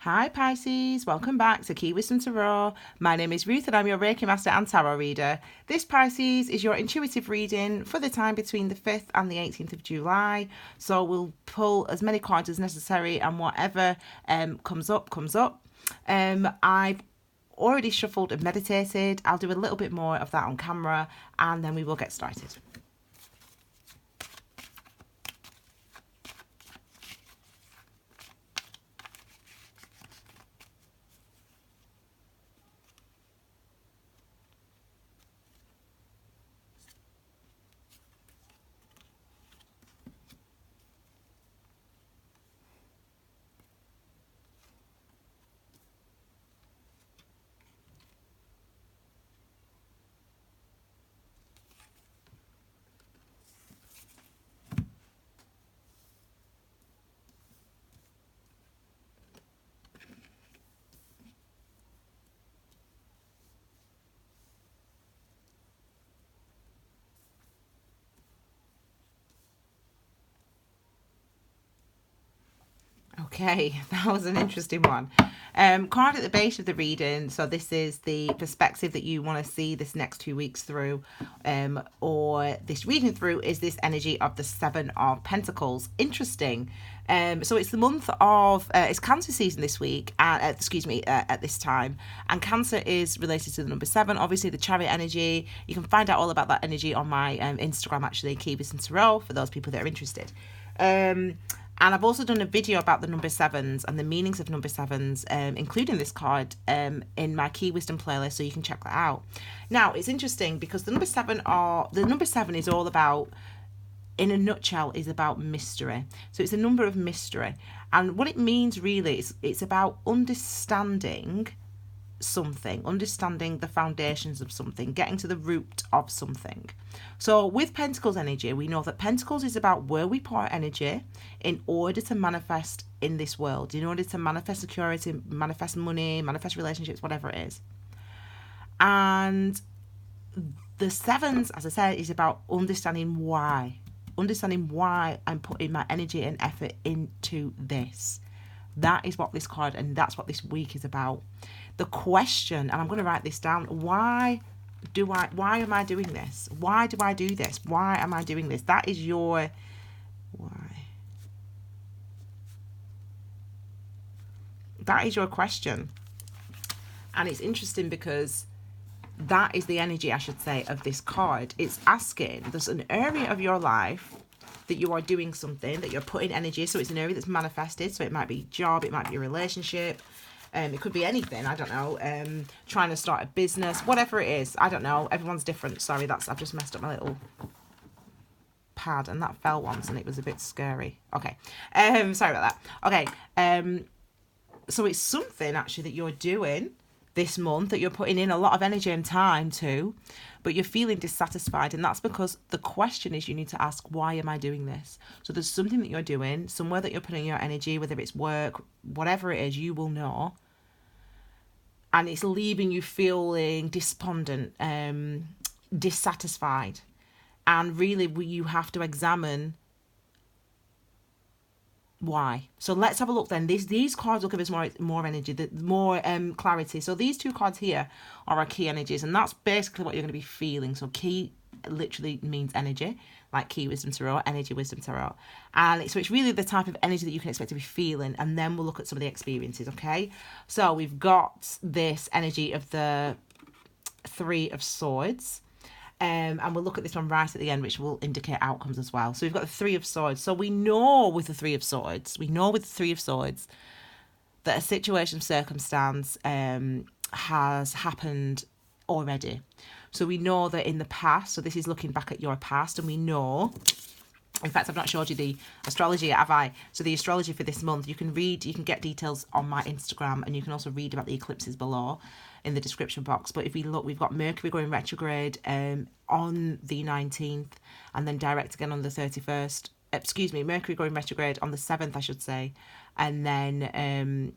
Hi Pisces, welcome back to Key Wisdom Tarot. My name is Ruth and I'm your Reiki Master and Tarot Reader. This Pisces is your intuitive reading for the time between the 5th and the 18th of July. So we'll pull as many cards as necessary and whatever comes up, comes up. I've already shuffled and meditated. I'll do a little bit more of that on camera and then we will get started. Okay, that was an interesting one. Card at the base of the reading. So this is the perspective that you want to see this next 2 weeks through, or this reading through, is this energy of the Seven of Pentacles. Interesting. So it's the month of, it's Cancer season this week, at this time. And Cancer is related to the number 7, obviously the Chariot energy. You can find out all about that energy on my Instagram, actually, Key Wisdom Tarot, for those people that are interested. And I've also done a video about the number 7s and the meanings of number 7s, including this card, in my Key Wisdom playlist, so you can check that out. Now, it's interesting because the number 7 is all about, in a nutshell, is about mystery. So it's a number of mystery. And what it means really is it's about understanding something, understanding the foundations of something, getting to the root of something. So with Pentacles energy, we know that Pentacles is about where we put our energy in order to manifest in this world, in order to manifest security, manifest money, manifest relationships, whatever it is. And the 7s, as I said, is about understanding why I'm putting my energy and effort into this. That is what this card, and that's what this week is about. The question, and I'm going to write this down, why am I doing this? Why do I do this? Why am I doing this? That is your why. That is your question. And it's interesting because that is the energy, I should say, of this card. It's asking, there's an area of your life that you are doing something, that you're putting energy, so it's an area that's manifested, so it might be job, it might be a relationship, it could be anything, I don't know, trying to start a business, whatever it is, I don't know, everyone's different. Sorry, I've just messed up my little pad, and that fell once, and it was a bit scary. Okay, sorry about that. Okay, so it's something, actually, that you're doing this month, that you're putting in a lot of energy and time to, but you're feeling dissatisfied, and that's because the question is, you need to ask, why am I doing this? So there's something that you're doing, somewhere that you're putting your energy, whether it's work, whatever it is, you will know, and it's leaving you feeling despondent, dissatisfied, and really you have to examine why. So let's have a look then. These cards will give us more energy, more clarity. So these two cards here are our key energies, and that's basically what you're going to be feeling. So key literally means energy, like Key Wisdom Tarot, energy wisdom tarot. And so it's really the type of energy that you can expect to be feeling, and then we'll look at some of the experiences, okay? So we've got this energy of the Three of Swords. And we'll look at this one right at the end, which will indicate outcomes as well. So we've got the Three of Swords. So we know with the Three of Swords, that a situation, circumstance has happened already. So we know that in the past, so this is looking back at your past, and we know, in fact, I've not showed you the astrology yet, have I? So the astrology for this month, you can get details on my Instagram, and you can also read about the eclipses below in the description box. But if we look, we've got Mercury going retrograde on the 19th, and then direct again on the 31st. Mercury going retrograde on the 7th, I should say, and then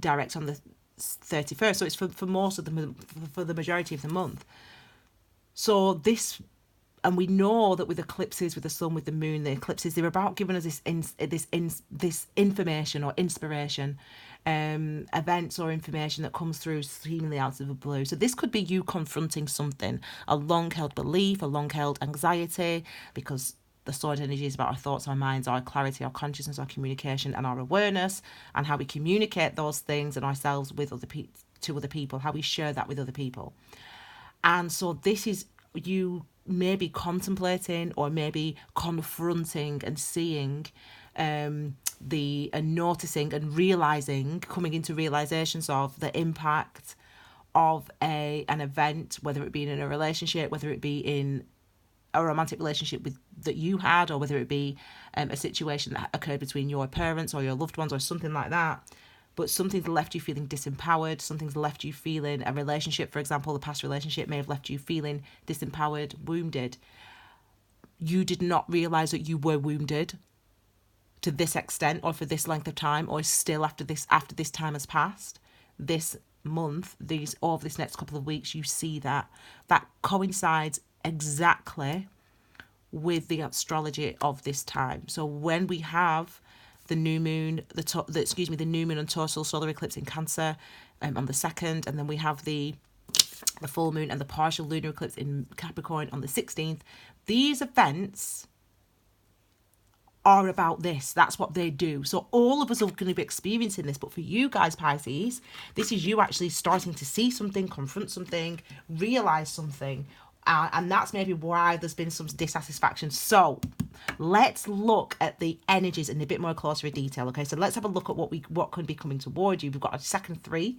direct on the 31st. So it's for most of the majority of the month. So this And we know that with eclipses, with the sun, with the moon, the eclipses, they're about giving us this information or inspiration, events or information that comes through seemingly out of the blue. So this could be you confronting something, a long-held belief, a long-held anxiety, because the sword energy is about our thoughts, our minds, our clarity, our consciousness, our communication, and our awareness, and how we communicate those things and ourselves with to other people, how we share that with other people. And so this is you maybe contemplating or maybe confronting and seeing and noticing and realizing, coming into realizations of the impact of an event, whether it be in a relationship, whether it be in a romantic relationship that you had, or whether it be a situation that occurred between your parents or your loved ones or something like that. But something's left you feeling disempowered. Something's left you feeling, a relationship, for example, the past relationship may have left you feeling disempowered, wounded. You did not realize that you were wounded to this extent or for this length of time, or still after this time has passed. This month, over this next couple of weeks, you see that coincides exactly with the astrology of this time. So when we have the new moon, the new moon and total solar eclipse in Cancer on the 2nd, and then we have the full moon and the partial lunar eclipse in Capricorn on the 16th. These events are about this. That's what they do. So all of us are going to be experiencing this, but for you guys, Pisces, this is you actually starting to see something, confront something, realize something, and that's maybe why there's been some dissatisfaction. So let's look at the energies in a bit more closer detail. Okay, so let's have a look at what could be coming toward you. We've got a second 3,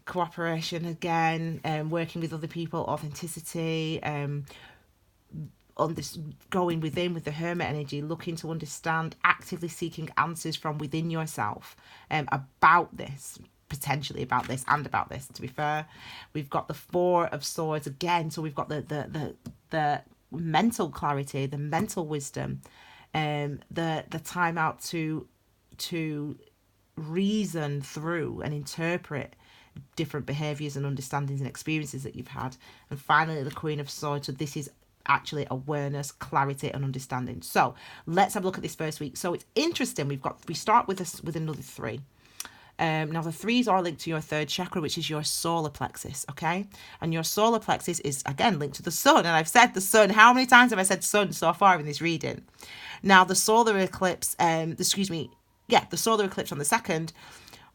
cooperation again, working with other people, authenticity, on this, going within with the Hermit energy, looking to understand, actively seeking answers from within yourself about this, potentially about this and about this, to be fair. We've got the 4 of Swords again, so we've got the mental clarity, the mental wisdom, the time out to reason through and interpret different behaviors and understandings and experiences that you've had. And finally, the Queen of Swords. So this is actually awareness, clarity, and understanding. So let's have a look at this first week. So it's interesting. We start with another 3. Now the 3s are linked to your 3rd chakra, which is your solar plexus, okay? And your solar plexus is again linked to the sun. And I've said the sun. How many times have I said sun so far in this reading? Now the solar eclipse, the solar eclipse on the 2nd,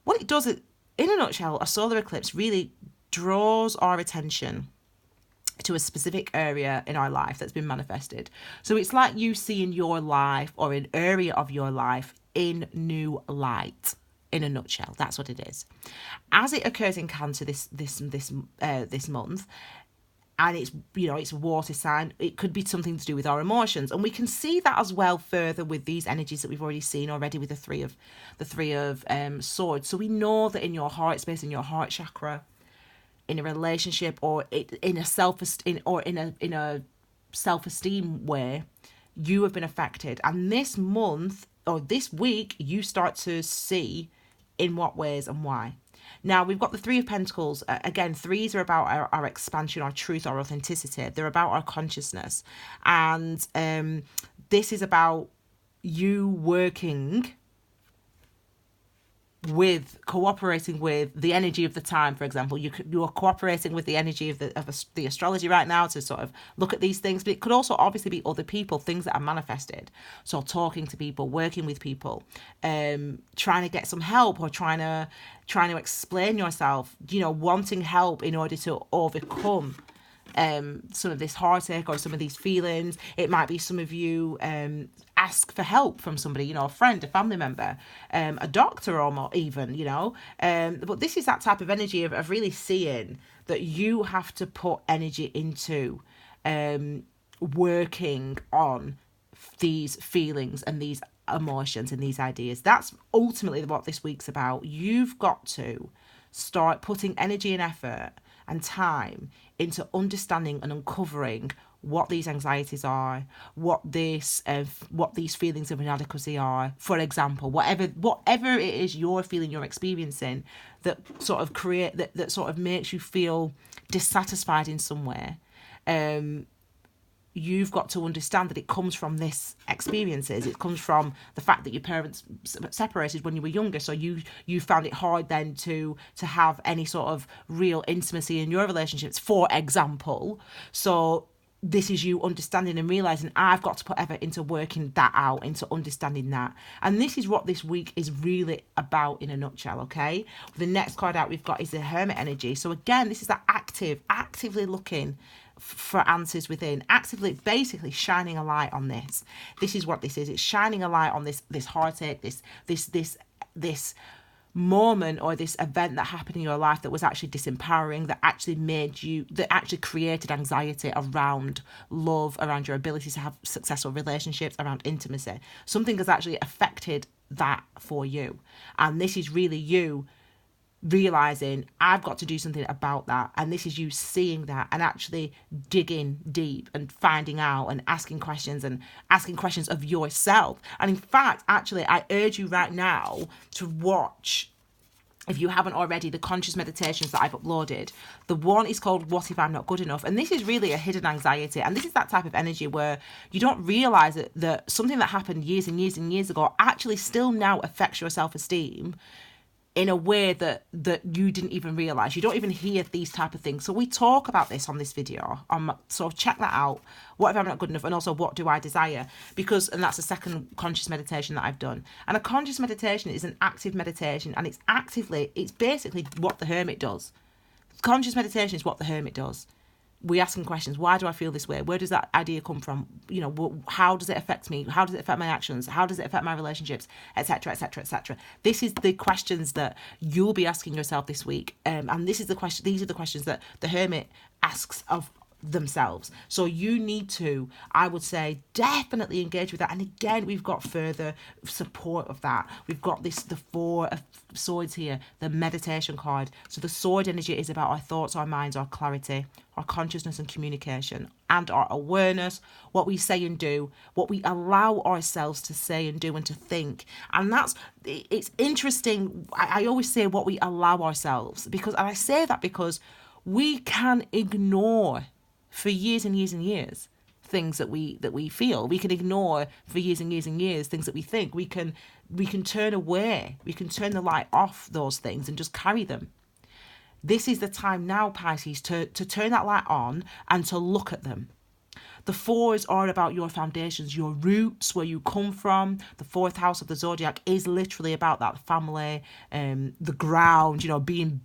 what it does, in a nutshell, a solar eclipse really draws our attention to a specific area in our life that's been manifested. So it's like you seeing your life or an area of your life in new light. In a nutshell, that's what it is. As it occurs in Cancer this month, and it's a water sign, it could be something to do with our emotions, and we can see that as well further with these energies that we've already seen already with the three of Swords. So we know that in your heart space, in your heart chakra, in a relationship or in a self-esteem way, you have been affected. And this month or this week, you start to see in what ways and why. Now, we've got the 3 of Pentacles. Again, 3s are about our expansion, our truth, our authenticity. They're about our consciousness. And this is about you working with, cooperating with the energy of the time. For example, you are cooperating with the energy of the astrology right now to sort of look at these things, but it could also obviously be other people, things that are manifested. So talking to people, working with people, trying to get some help, or trying to explain yourself, wanting help in order to overcome some of this heartache or some of these feelings. It might be some of you ask for help from somebody, a friend, a family member, a doctor, or more even, but this is that type of energy of really seeing that you have to put energy into working on these feelings and these emotions and these ideas. That's ultimately what this week's about. You've got to start putting energy and effort and time into understanding and uncovering what these anxieties are, what these feelings of inadequacy are. For example, whatever it is you're feeling, you're experiencing, that sort of makes you feel dissatisfied in some way. you've got to understand that it comes from this experiences. It comes from the fact that your parents separated when you were younger, so you found it hard then to have any sort of real intimacy in your relationships, for example. So this is you understanding and realizing, I've got to put effort into working that out, into understanding that. And this is what this week is really about in a nutshell, okay? The next card out we've got is the Hermit energy. So again, this is that actively looking for answers within, actively basically shining a light on this. This is what this is. It's shining a light on this heartache, this moment or this event that happened in your life that was actually disempowering, that actually created anxiety around love, around your ability to have successful relationships, around intimacy. Something has actually affected that for you. And this is really you realizing, I've got to do something about that. And this is you seeing that and actually digging deep and finding out and asking questions of yourself. And in fact, actually, I urge you right now to watch, if you haven't already, the conscious meditations that I've uploaded. The one is called What If I'm Not Good Enough? And this is really a hidden anxiety. And this is that type of energy where you don't realize that something that happened years and years and years ago actually still now affects your self-esteem in a way that you didn't even realize. You don't even hear these type of things. So we talk about this on this video. So check that out. What if I'm not good enough? And also, what do I desire? And that's the second conscious meditation that I've done. And a conscious meditation is an active meditation, and it's basically what the Hermit does. Conscious meditation is what the Hermit does. We're asking questions. Why do I feel this way? Where does that idea come from? How does it affect me? How does it affect my actions? How does it affect my relationships? Etc. Etc. Etc. This is the questions that you'll be asking yourself this week, and these are the questions that the Hermit asks of themselves. So you need to, I would say, definitely engage with that. And again, we've got further support of that. We've got the Four of Swords here, the meditation card. So the sword energy is about our thoughts, our minds, our clarity, our consciousness and communication, and our awareness, what we say and do, what we allow ourselves to say and do and to think. And it's interesting. I always say what we allow ourselves, and I say that because we can ignore for years and years and years things that we feel. We can ignore for years and years and years things that we think. We can turn away. We can turn the light off those things and just carry them. This is the time now, Pisces, to turn that light on and to look at them. The fours are about your foundations, your roots, where you come from. The fourth house of the Zodiac is literally about that family, the ground, being,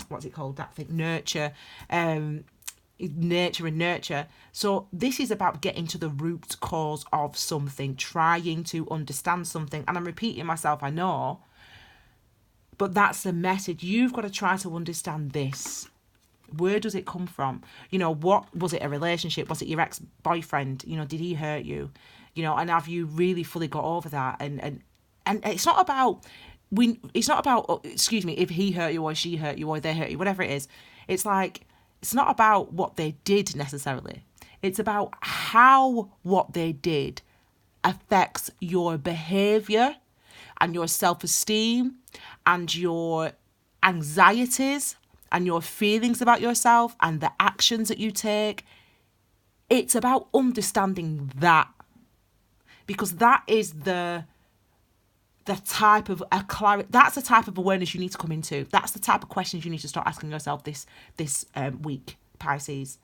what's it called? That thing, nurture. Nature and nurture. So this is about getting to the root cause of something, trying to understand something. And I'm repeating myself, I know, but that's the message. You've got to try to understand this. Where does it come from? What was it? A relationship? Was it your ex-boyfriend? Did he hurt you? And have you really fully got over that? And it's not about excuse me, if he hurt you or she hurt you or they hurt you, whatever it is. It's not about what they did necessarily. It's about how what they did affects your behavior and your self-esteem and your anxieties and your feelings about yourself and the actions that you take. It's about understanding that, because that is the type of that's the type of awareness you need to come into. That's the type of questions you need to start asking yourself this week, Pisces,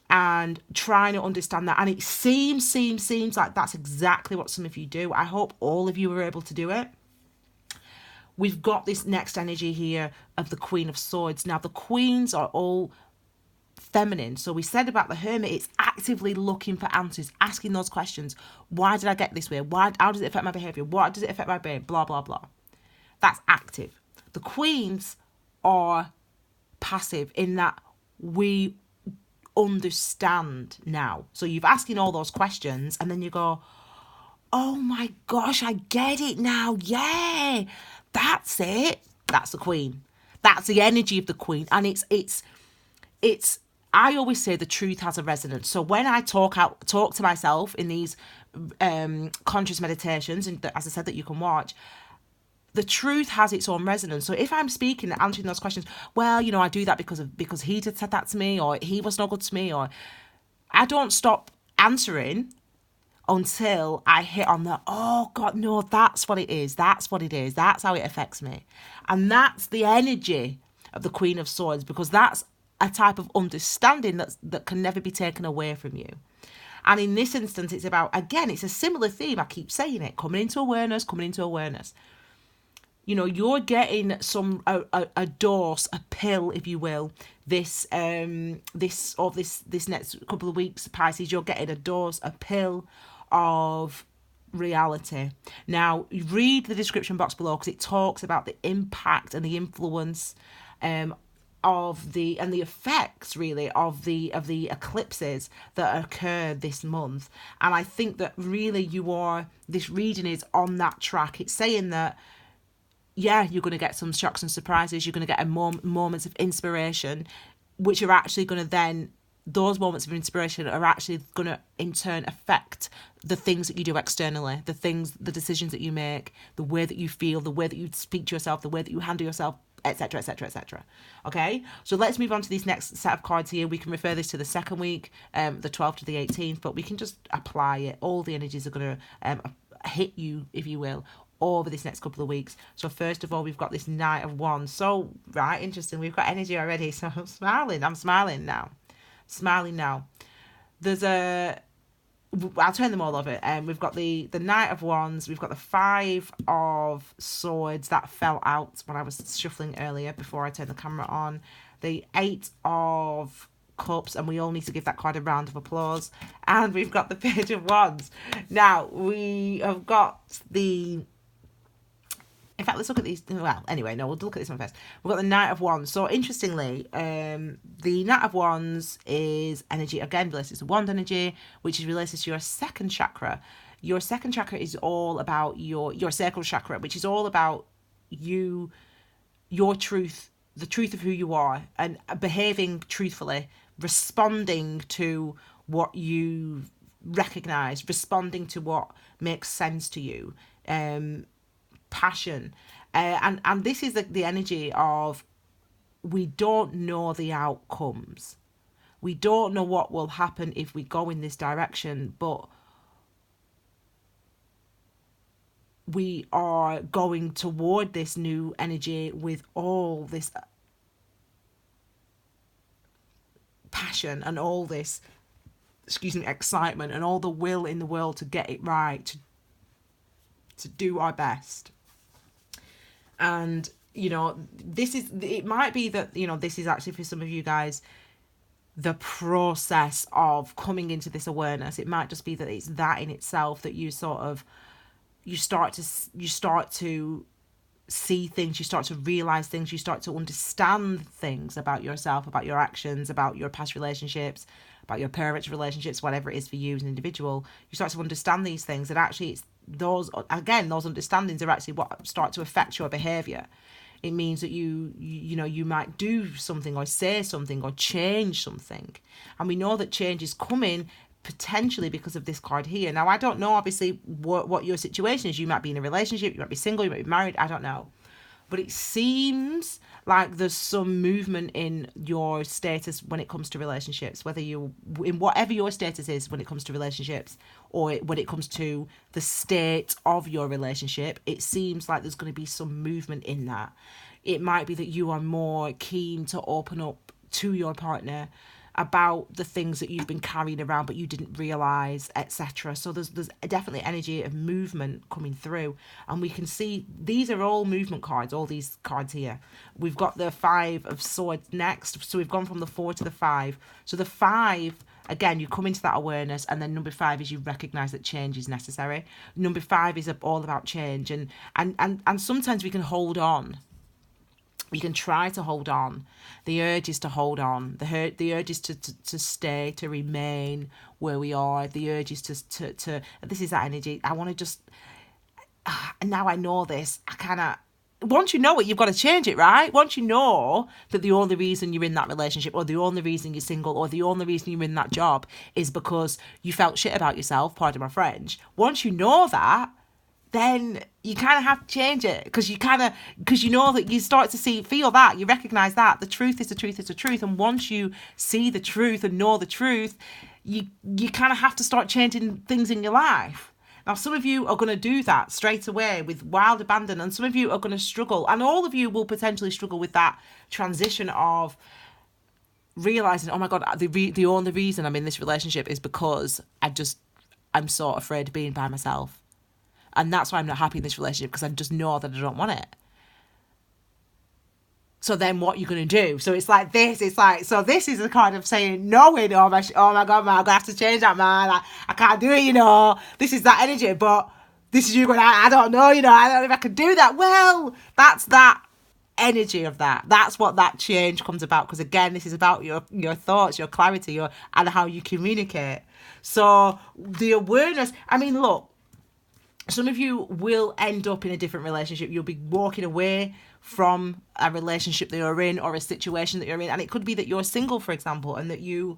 and trying to understand that. And it seems like that's exactly what some of you do. I hope all of you are able to do it. We've got this next energy here of the Queen of Swords. Now, the queens are all feminine. So we said about the Hermit, it's actively looking for answers, asking those questions. Why did I get this way? How does it affect my behavior? What does it affect my brain? Blah, blah, blah. That's active. The queens are passive in that we understand now. So you've asking all those questions and then you go, oh my gosh, I get it now. Yeah, that's it. That's the Queen. That's the energy of the Queen. And it's I always say the truth has a resonance. So when I talk to myself in these conscious meditations, and as I said, that you can watch, the truth has its own resonance. So if I'm speaking and answering those questions, well, I do that because he said that to me, or he was no good to me, or I don't stop answering until I hit on the, oh God, no, that's what it is. That's what it is. That's how it affects me. And that's the energy of the Queen of Swords, because that's a type of understanding that can never be taken away from you. And in this instance, it's about, again, it's a similar theme. I keep saying it, coming into awareness, coming into awareness. You know, you're getting a dose, a pill, if you will, this next couple of weeks, Pisces. You're getting a dose, a pill of reality. Now, read the description box below, because it talks about the impact and the influence of the effects, really, of the eclipses that occur this month. And I think that really this reading is on that track. It's saying that, yeah, you're going to get some shocks and surprises. You're going to get moments of inspiration, which are actually going to then, those moments of inspiration are actually going to in turn affect the things that you do externally, the decisions that you make, the way that you feel, the way that you speak to yourself, the way that you handle yourself, etc., etc., etc. Okay, so let's move on to this next set of cards here. We can refer this to the second week, the 12th to the 18th, but we can just apply it. All the energies are going to hit you, if you will, over this next couple of weeks. So first of all, we've got this Knight of Wands. So, right, interesting. We've got energy already. So I'm smiling now. There's I'll turn them all over. We've got the Knight of Wands. We've got the Five of Swords that fell out when I was shuffling earlier before I turned the camera on. The Eight of Cups, and we all need to give that card a round of applause. And we've got the Page of Wands. Now, we have got in fact, let's look at these. Well, anyway, no, we'll look at this one first. We've got the Knight of Wands. So, interestingly, the Knight of Wands is energy, again, related to wand energy, which is related to your second chakra. Your second chakra is all about your sacral chakra, which is all about you, your truth, the truth of who you are, and behaving truthfully, responding to what you recognize, responding to what makes sense to you. Passion, and this is the energy of, we don't know the outcomes, we don't know what will happen if we go in this direction, but we are going toward this new energy with all this passion and all this, excitement and all the will in the world to get it right, to do our best. And, you know, it might be that, you know, this is actually for some of you guys the process of coming into this awareness. It might just be that it's that in itself, that you start to see things, you start to realize things, you start to understand things about yourself, about your actions, about your past relationships, about your parents' relationships, whatever it is for you as an individual. You start to understand these things, and actually it's those understandings are actually what start to affect your behavior. It means that you might do something or say something or change something, and we know that change is coming potentially because of this card here. Now, I don't know obviously what your situation is. You might be in a relationship, you might be single, you might be married, I don't know, but it seems like there's some movement in your status when it comes to relationships, whether you in whatever your status is when it comes to relationships, or when it comes to the state of your relationship. It seems like there's going to be some movement in that. It might be that you are more keen to open up to your partner about the things that you've been carrying around but you didn't realize, etc. So there's definitely energy of movement coming through, and we can see these are all movement cards, all these cards here. We've got the Five of Swords next, so we've gone from the 4 to the 5. So the 5, again, you come into that awareness, and then number 5 is you recognize that change is necessary. Number 5 is all about change, and sometimes we can hold on. We can try to hold on. The urge is to hold on. The urge is to stay, to remain where we are. The urge is to this is that energy. I want to just, now I know this, once you know it, you've got to change it, right? Once you know that the only reason you're in that relationship, or the only reason you're single, or the only reason you're in that job is because you felt shit about yourself, pardon my French. Once you know that, then you kind of have to change it, because you know that you start to feel that, you recognize that the truth is the truth is the truth. And once you see the truth and know the truth, you kind of have to start changing things in your life. Now, some of you are going to do that straight away with wild abandon, and some of you are going to struggle, and all of you will potentially struggle with that transition of realizing, oh my God, the only reason I'm in this relationship is because I'm so afraid of being by myself. And that's why I'm not happy in this relationship, because I just know that I don't want it. So then what you're going to do? So it's like this. It's like, so this is a kind of saying, no way, no, oh my God, man, I'm going to have to change that, man. I can't do it, you know. This is that energy, but this is you going, I don't know, you know, I don't know if I can do that. Well, that's that energy of that. That's what that change comes about. Because again, this is about your thoughts, your clarity, and how you communicate. So the awareness, I mean, look, some of you will end up in a different relationship. You'll be walking away from a relationship that you're in or a situation that you're in. And it could be that you're single, for example, and that you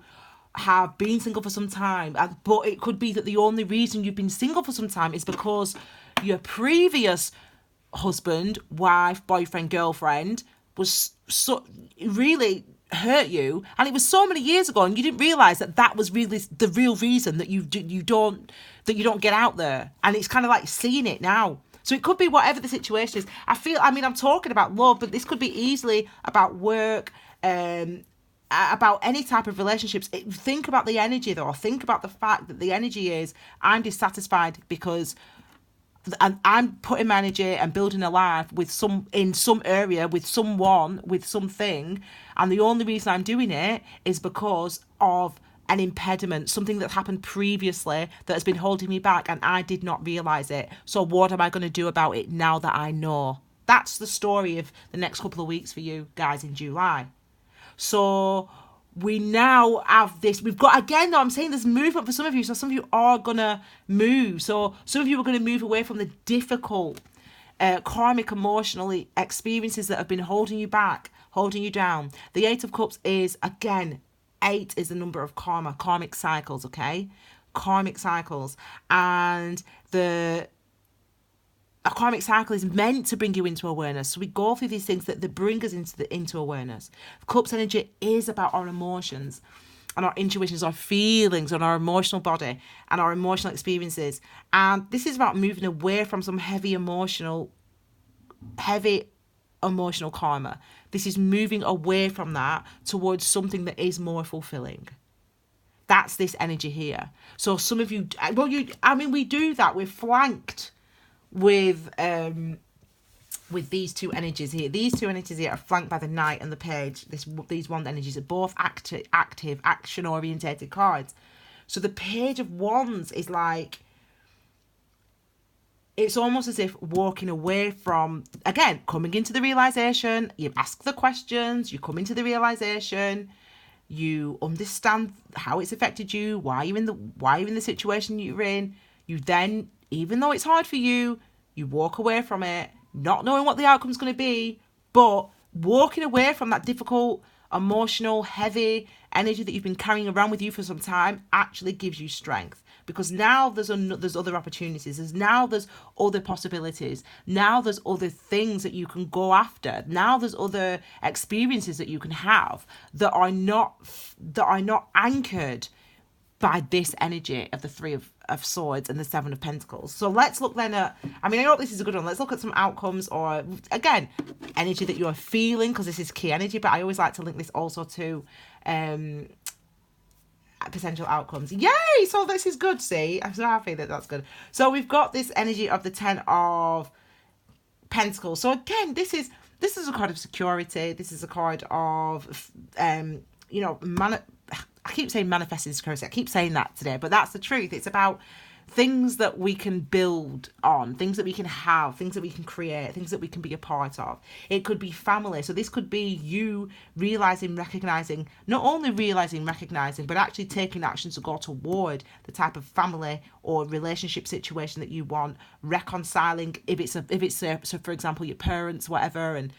have been single for some time. But it could be that the only reason you've been single for some time is because your previous husband, wife, boyfriend, girlfriend was so really hurt you, and it was so many years ago, and you didn't realize that was really the real reason that you don't get out there. And it's kind of like seeing it now. So it could be whatever the situation is. I'm talking about love, but this could be easily about work, about any type of relationships. Think about the energy though. Think about the fact that the energy is, I'm dissatisfied because I'm putting my energy and building a life in some area, with someone, with something, and the only reason I'm doing it is because of an impediment, something that happened previously that has been holding me back, and I did not realize it. So what am I going to do about it now that I know? That's the story of the next couple of weeks for you guys in July. So we now have this, we've got, again, I'm saying there's movement for some of you. So some of you are going to move. So some of you are going to move away from the difficult, karmic, emotional experiences that have been holding you back, holding you down. The 8 of Cups is, again, 8 is the number of karmic cycles, okay? Karmic cycles. And a karmic cycle is meant to bring you into awareness. So we go through these things that bring us into awareness. Cups energy is about our emotions and our intuitions, our feelings, and our emotional body and our emotional experiences. And this is about moving away from some heavy emotional karma. This is moving away from that towards something that is more fulfilling. That's this energy here. So some of you, we do that. We're flanked with these two energies here. These two energies here are flanked by the Knight and the Page. These wand energies are both active, action-orientated cards. So the Page of Wands is like, it's almost as if walking away from, again, coming into the realization. You ask the questions, you come into the realization, you understand how it's affected you, why you're in the situation you're in. You then, even though it's hard for you, you walk away from it, not knowing what the outcome's going to be, but walking away from that difficult, emotional, heavy energy that you've been carrying around with you for some time actually gives you strength. Because now there's other opportunities. There's other possibilities. Now there's other things that you can go after. Now there's other experiences that you can have that are not anchored by this energy of the 3 of Swords and the 7 of Pentacles. So let's look then at, I know this is a good one. Let's look at some outcomes, or again, energy that you're feeling, because this is key energy, but I always like to link this also to potential outcomes. Yay! So this is good, see? I'm so happy that that's good. So we've got this energy of the 10 of Pentacles. So again, this is a card of security. This is a card of, I keep saying manifesting security. I keep saying that today, but that's the truth. It's about things that we can build on, things that we can have, things that we can create, things that we can be a part of. It could be family. So this could be you recognizing, but actually taking action to go toward the type of family or relationship situation that you want, reconciling if it's for example, your parents, whatever, and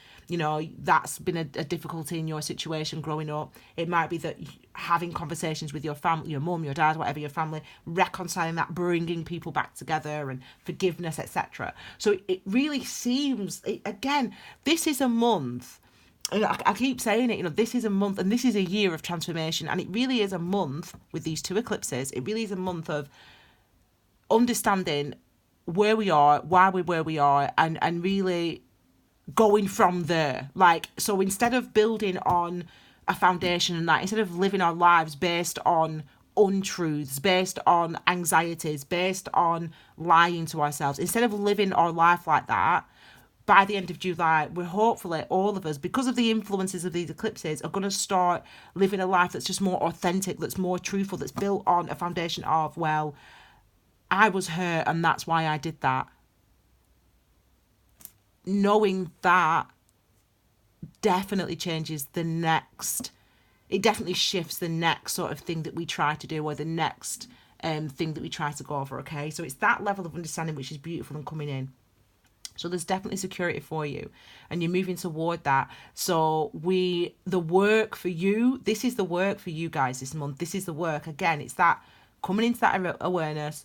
that's been a difficulty in your situation growing up. It might be that having conversations with your family, your mum, your dad, whatever, your family, reconciling that, bringing people back together, and forgiveness, etc. So it really seems, again, this is a month I keep saying it, you know, this is a month and this is a year of transformation, and it really is a month with these two eclipses. It really is a month of understanding where we are, why we're where we are, and really going from there. Like, so instead of building on a foundation and that, instead of living our lives based on untruths, based on anxieties, based on lying to ourselves, instead of living our life like that, by the end of July, we're hopefully, all of us, because of the influences of these eclipses, are going to start living a life that's just more authentic, that's more truthful, that's built on a foundation of, well, I was hurt and that's why I did that. Knowing that definitely changes the next, it definitely shifts the next sort of thing that we try to do, or the next thing that we try to go for, okay? So it's that level of understanding which is beautiful and coming in. So there's definitely security for you, and you're moving toward that. So the work for you, this is the work for you guys this month. This is the work. Again, it's that coming into that awareness,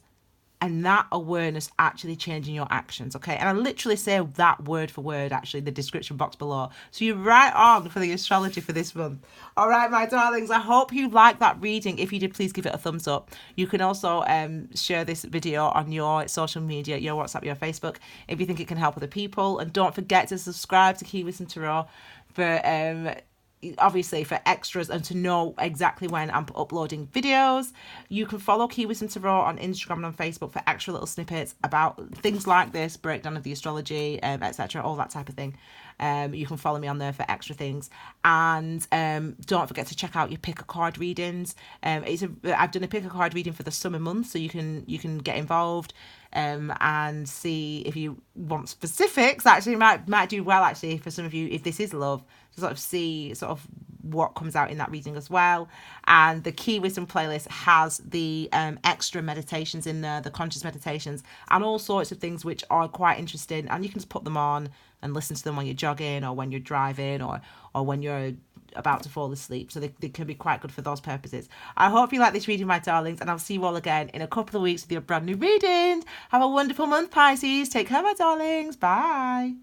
and that awareness actually changing your actions, okay? And I literally say that word for word, actually, in the description box below. So you're right on for the astrology for this month. All right, my darlings, I hope you liked that reading. If you did, please give it a thumbs up. You can also share this video on your social media, your WhatsApp, your Facebook, if you think it can help other people. And don't forget to subscribe to Key Wisdom Tarot for obviously for extras and to know exactly when I'm uploading videos. You can follow Key Wisdom Tarot on Instagram and on Facebook for extra little snippets about things like this, breakdown of the astrology, etc., all that type of thing. You can follow me on there for extra things, and don't forget to check out your pick a card readings. I've done a pick a card reading for the summer months, so you can get involved and see if you want specifics. Actually, might do well actually for some of you if this is love, to sort of see sort of what comes out in that reading as well. And the Key Wisdom playlist has the extra meditations in there, the conscious meditations, and all sorts of things which are quite interesting, and you can just put them on and listen to them when you're jogging or when you're driving or when you're about to fall asleep. So they can be quite good for those purposes. I hope you like this reading, my darlings, and I'll see you all again in a couple of weeks with your brand new reading. Have a wonderful month, Pisces. Take care, my darlings. Bye.